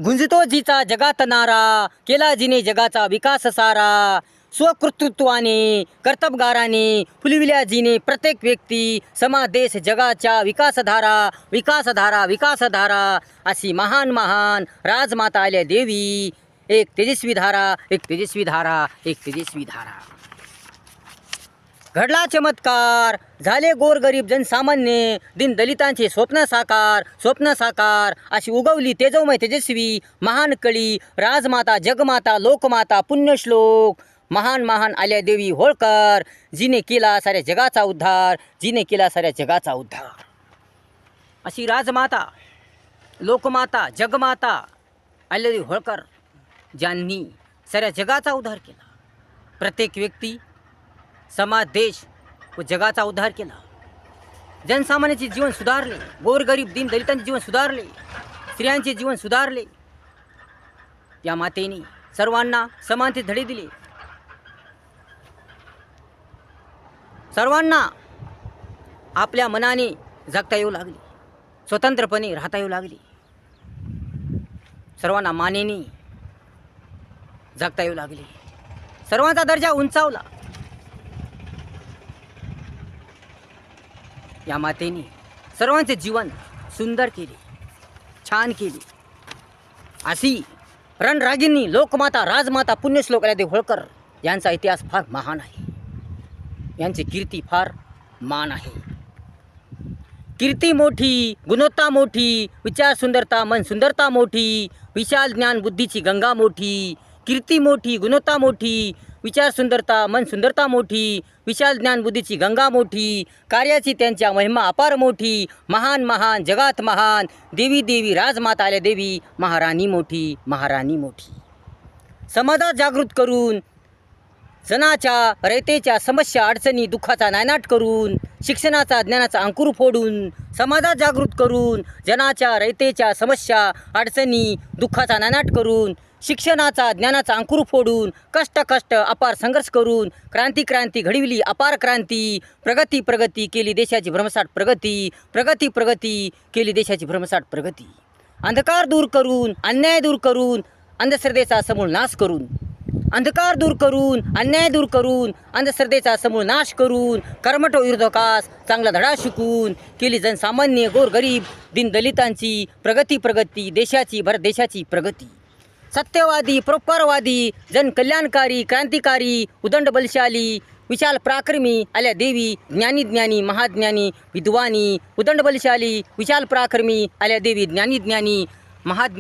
गुंजतो जिचा जगात नारा, केला जिने जगाचा विकास सारा. स्वकर्तृत्वाने कर्तबगाराने फुलविल्या जिने प्रत्येक व्यक्ती, समाज देश जगाच्या विकासधारा विकासधारा विकासधारा. अशी महान महान राजमाता आल्या देवी. एक तेजस्वी धारा, एक तेजस्वी धारा, एक तेजस्वी धारा. घडला चमत्कार, झाले गोरगरीब जनसामान्य, दिन दलितांचे स्वप्न साकार स्वप्न साकार. अशी उगवली तेजोमय तेजस्वी महान कळी राजमाता जगमाता लोकमाता पुण्यश्लोक. महान महान आल्या देवी होळकर, जिने केला साऱ्या जगाचा उद्धार जिने केला साऱ्या जगाचा उद्धार. अशी राजमाता लोकमाता जगमाता आल्या देवी होळकर, ज्यांनी साऱ्या जगाचा उद्धार केला. प्रत्येक व्यक्ती, समाज देश व जगाचा उद्धार केला. जनसामान्याचे जीवन सुधारले, गोरगरीब दिन दलितांचे जीवन सुधारले, स्त्रियांचे जीवन सुधारले. या मातेने सर्वांना समानते धडे दिले, सर्वांना आपल्या मनाने जगता येऊ लागले, स्वतंत्रपणे राहता येऊ लागले, सर्वांना मानेने जगता येऊ लागले, सर्वांचा दर्जा उंचावला. या मातेने सर्वांचे जीवन सुंदर केले, छान केले. अशी रणरागिनी लोकमाता राजमाता पुण्यश्लोक आल्या देवी होळकर यांचा इतिहास फार महान आहे, यांची कीर्ती फार मान आहे. कीर्ती मोठी, गुणवत्ता मोठी, विचार सुंदरता मन सुंदरता मोठी, विशाल ज्ञान बुद्धीची गंगा मोठी. कीर्ती मोठी, गुणवत्ता मोठी, विचार सुंदरता मन सुंदरता मोठी, विशाल ज्ञान बुद्धीची गंगा मोठी. कार्याची त्यांच्या महिमा अपार मोठी, महान महान जगात महान देवी देवी राजमाता आल्या देवी महाराणी मोठी महाराणी मोठी. समाजात जागृत करून जनाच्या रयतेच्या समस्या अडचणी दुःखाचा नायनाट करून, शिक्षणाचा ज्ञानाचा अंकुर फोडून, समाजात जागृत करून जनाच्या रयतेच्या समस्या अडचणी दुःखाचा नायनाट करून, शिक्षणाचा ज्ञानाचा अंकुर फोडून, कष्ट अपार संघर्ष करून क्रांती क्रांती घडविली अपार क्रांती. प्रगती प्रगती केली देशाची भ्रमसाट प्रगती, प्रगती प्रगती केली देशाची भ्रमसाट प्रगती. अंधकार दूर करून अन्याय दूर करून, अंधश्रद्धेचा समूळ नाश करून, अंधकार दूर करून अन्याय दूर करून, अंधश्रद्धेचा समूळ नाश करून, कर्मठ विरोधकास चांगला धडा शिकून केली जनसामान्य गोरगरीब दिन दलितांची प्रगती प्रगती देशाची भर देशाची प्रगती. सत्यवादी परोपकारवादी जनकल्याणकारी क्रांतिकारी उदंड बलशाली विशाल पराक्रमी आल्या देवी ज्ञानी ज्ञानी महाज्ञानी विद्वानी. उदंड बलशाली विशाल पराक्रमी आल्या देवी ज्ञानी ज्ञानी महाज्ञानी.